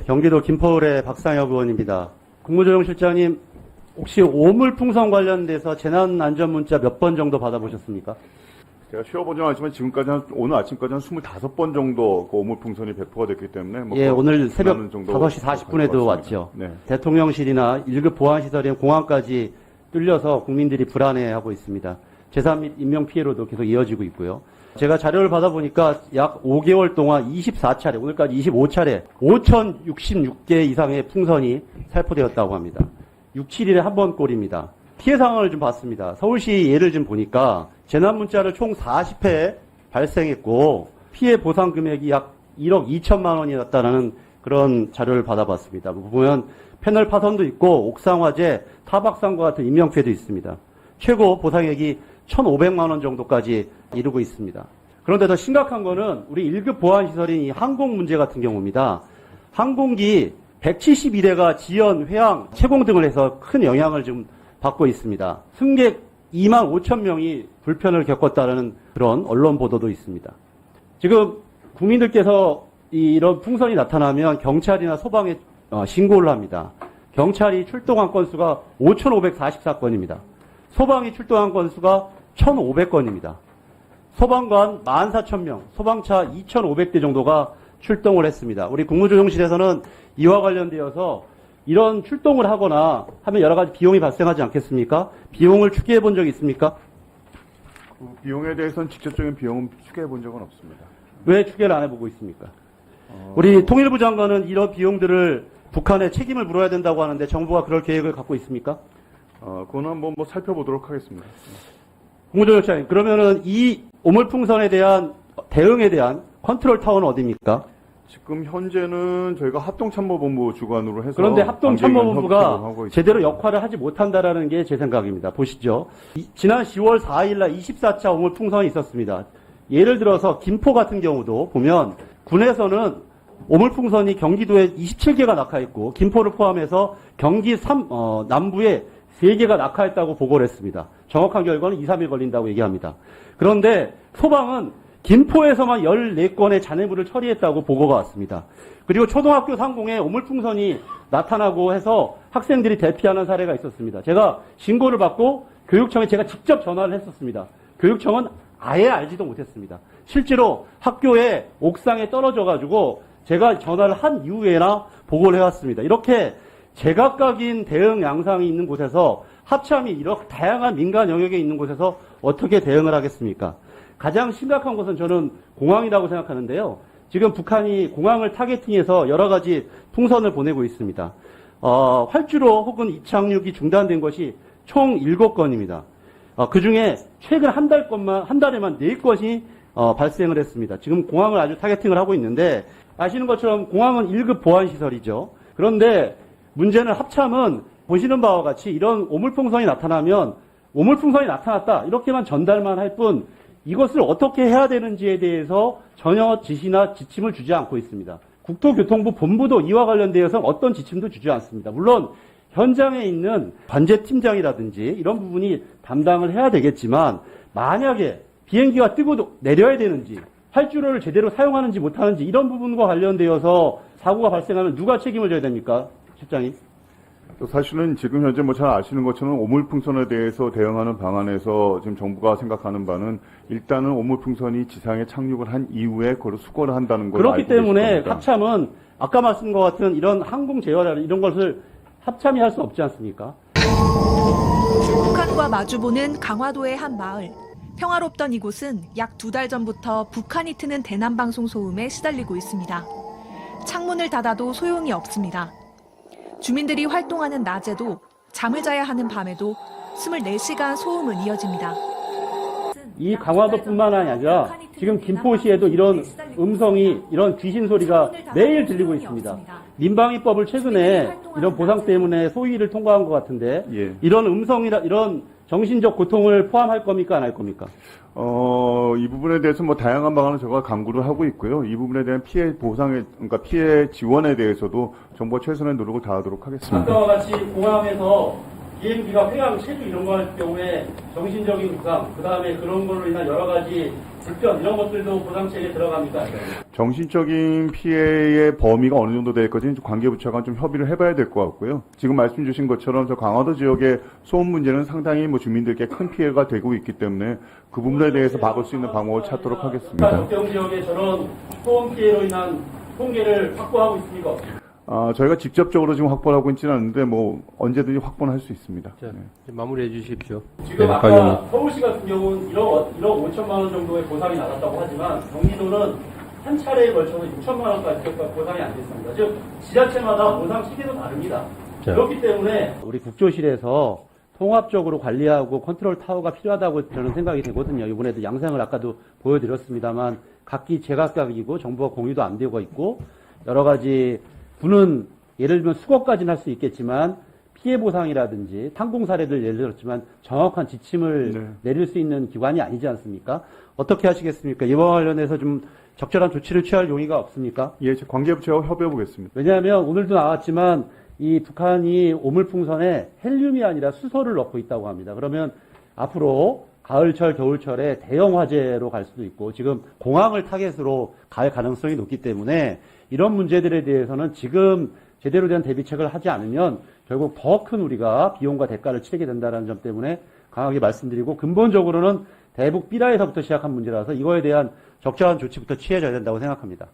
경기도 김포을의 박상혁 의원입니다. 국무조정실장님, 혹시 오물풍선 관련돼서 재난안전문자 몇 번 정도 받아보셨습니까? 제가 쉬어보진 않았지만 지금까지 오늘 아침까지 한 25번 정도 그 오물풍선이 배포가 됐기 때문에 예, 오늘 새벽 5시 40분에도 왔죠. 네. 대통령실이나 1급 보안시설인 공항까지 뚫려서 국민들이 불안해하고 있습니다. 재산 및 인명 피해로도 계속 이어지고 있고요. 제가 자료를 받아보니까 약 5개월 동안 24차례, 오늘까지 25차례, 5,066개 이상의 풍선이 살포되었다고 합니다. 6, 7일에 한 번 꼴입니다. 피해 상황을 좀 봤습니다. 서울시 예를 좀 보니까 재난문자를 총 40회 발생했고 피해 보상 금액이 약 1억 2천만 원이었다는 그런 자료를 받아봤습니다. 보면 패널 파손도 있고 옥상 화재, 타박상과 같은 인명피해도 있습니다. 최고 보상액이 1,500만 원 정도까지 이르고 있습니다. 그런데 더 심각한 거는 우리 1급 보안시설인 이 항공 문제 같은 경우입니다. 항공기 171회가 지연, 회항, 채공 등을 해서 큰 영향을 좀 받고 있습니다. 승객 2만 5천 명이 불편을 겪었다는 그런 언론 보도도 있습니다. 지금 국민들께서 이런 풍선이 나타나면 경찰이나 소방에 신고를 합니다. 경찰이 출동한 건수가 5,544건입니다. 소방이 출동한 건수가 1,500건입니다. 소방관 14,000명, 소방차 2,500대 정도가 출동을 했습니다. 우리 국무조정실에서는 이와 관련되어서 이런 출동을 하거나 하면 여러 가지 비용이 발생하지 않겠습니까? 비용을 추계해 본 적이 있습니까? 그 비용에 대해서는 직접적인 비용은 추계해 본 적은 없습니다. 왜 추계를 안 해보고 있습니까? 우리 통일부 장관은 이런 비용들을 북한에 책임을 물어야 된다고 하는데 정부가 그럴 계획을 갖고 있습니까? 그거는 한번 살펴보도록 하겠습니다. 국무조정실장님, 그러면은 이 오물풍선에 대한 대응에 대한 컨트롤 타워는 어디입니까? 지금 현재는 저희가 합동참모본부 주관으로 해서 그런데 합동참모본부가 하고 있습니다. 제대로 역할을 하지 못한다라는 게 제 생각입니다. 보시죠. 지난 10월 4일날 24차 오물풍선이 있었습니다. 예를 들어서 김포 같은 경우도 보면 군에서는 오물풍선이 경기도에 27개가 낙하했고 김포를 포함해서 경기 남부에 3개가 낙하했다고 보고를 했습니다. 정확한 결과는 2, 3일 걸린다고 얘기합니다. 그런데 소방은 김포에서만 14건의 잔해물을 처리했다고 보고가 왔습니다. 그리고 초등학교 상공에 오물풍선이 나타나고 해서 학생들이 대피하는 사례가 있었습니다. 제가 신고를 받고 교육청에 제가 직접 전화를 했었습니다. 교육청은 아예 알지도 못했습니다. 실제로 학교에 옥상에 떨어져가지고 제가 전화를 한 이후에나 보고를 해왔습니다. 이렇게 제각각인 대응 양상이 있는 곳에서 합참이 이렇게 다양한 민간 영역에 있는 곳에서 어떻게 대응을 하겠습니까? 가장 심각한 것은 저는 공항이라고 생각하는데요. 지금 북한이 공항을 타겟팅해서 여러 가지 풍선을 보내고 있습니다. 활주로 혹은 이착륙이 중단된 것이 총 7건입니다. 그 중에 최근 한 달에만 4건이 발생을 했습니다. 지금 공항을 아주 타겟팅을 하고 있는데 아시는 것처럼 공항은 1급 보안시설이죠. 그런데 문제는 합참은 보시는 바와 같이 이런 오물풍선이 나타나면 오물풍선이 나타났다 이렇게만 전달만 할 뿐 이것을 어떻게 해야 되는지에 대해서 전혀 지시나 지침을 주지 않고 있습니다. 국토교통부 본부도 이와 관련되어서 어떤 지침도 주지 않습니다. 물론 현장에 있는 관제팀장이라든지 이런 부분이 담당을 해야 되겠지만 만약에 비행기가 뜨고 내려야 되는지 활주로를 제대로 사용하는지 못하는지 이런 부분과 관련되어서 사고가 발생하면 누가 책임을 져야 됩니까? 실장님. 사실은 지금 현재 잘 아시는 것처럼 오물풍선에 대해서 대응하는 방안에서 지금 정부가 생각하는 바는 일단은 오물풍선이 지상에 착륙을 한 이후에 그걸 수거를 한다는 걸 그렇기 알고 계실 때문에 겁니다. 합참은 아까 말씀한 것 같은 이런 항공 제어라 이런 것을 합참이 할 수 없지 않습니까? 북한과 마주보는 강화도의 한 마을. 평화롭던 이곳은 약 2달 전부터 북한이 트는 대남방송 소음에 시달리고 있습니다. 창문을 닫아도 소용이 없습니다. 주민들이 활동하는 낮에도 잠을 자야 하는 밤에도 24시간 소음은 이어집니다. 이 강화도뿐만 아니라 지금 김포시에도 이런 음성이 이런 귀신 소리가 매일 들리고 있습니다. 민방위법을 최근에 이런 보상 때문에 소위를 통과한 것 같은데 예. 이런 음성이나 이런 정신적 고통을 포함할 겁니까 안 할 겁니까? 이 부분에 대해서 다양한 방안을 제가 강구를 하고 있고요. 이 부분에 대한 피해 보상에, 그러니까 피해 지원에 대해서도 정부가 최선의 노력을 다하도록 하겠습니다. 아까와 같이 공항에서 비행기가 회항, 체류 이런 거 할 경우에 정신적인 부상, 그 다음에 그런 걸로 인한 여러 가지 불편 이런 것들도 보상책에 들어갑니까? 정신적인 피해의 범위가 어느 정도 될까지 관계부처가 좀 협의를 해봐야 될 것 같고요. 지금 말씀 주신 것처럼 저 강화도 지역의 소음 문제는 상당히 주민들께 큰 피해가 되고 있기 때문에 그 부분에 대해서 막을 수 있는 방법을 찾도록 하겠습니다. 적경 지역에 저런 소음 피해로 인한 통계를 확보하고 있습니까? 저희가 직접적으로 지금 확보를 하고 있지는 않는데 언제든지 확보는 할 수 있습니다. 자, 이제 마무리해 주십시오. 지금 네, 아까 박의원님. 서울시 같은 경우는 1억 5천만 원 정도의 보상이 나갔다고 하지만 경기도는 한 차례에 걸쳐서 6천만 원까지 보상이 안 됐습니다. 즉 지자체마다 보상 시기도 다릅니다. 자. 그렇기 때문에 우리 국조실에서 통합적으로 관리하고 컨트롤 타워가 필요하다고 저는 생각이 되거든요. 이번에도 양상을 아까도 보여드렸습니다만 각기 제각각이고 정보가 공유도 안 되고 있고 여러 가지 부는 예를 들면 수거까지는 할 수 있겠지만 피해 보상이라든지 항공 사례들 예를 들었지만 정확한 지침을 네. 내릴 수 있는 기관이 아니지 않습니까? 어떻게 하시겠습니까? 이와 관련해서 좀 적절한 조치를 취할 용의가 없습니까? 예, 관계부처와 협의해 보겠습니다. 왜냐하면 오늘도 나왔지만 이 북한이 오물풍선에 헬륨이 아니라 수소를 넣고 있다고 합니다. 그러면 앞으로 가을철, 겨울철에 대형 화재로 갈 수도 있고 지금 공항을 타겟으로 갈 가능성이 높기 때문에 이런 문제들에 대해서는 지금 제대로 된 대비책을 하지 않으면 결국 더 큰 우리가 비용과 대가를 치르게 된다는 점 때문에 강하게 말씀드리고 근본적으로는 대북 삐라에서부터 시작한 문제라서 이거에 대한 적절한 조치부터 취해져야 된다고 생각합니다.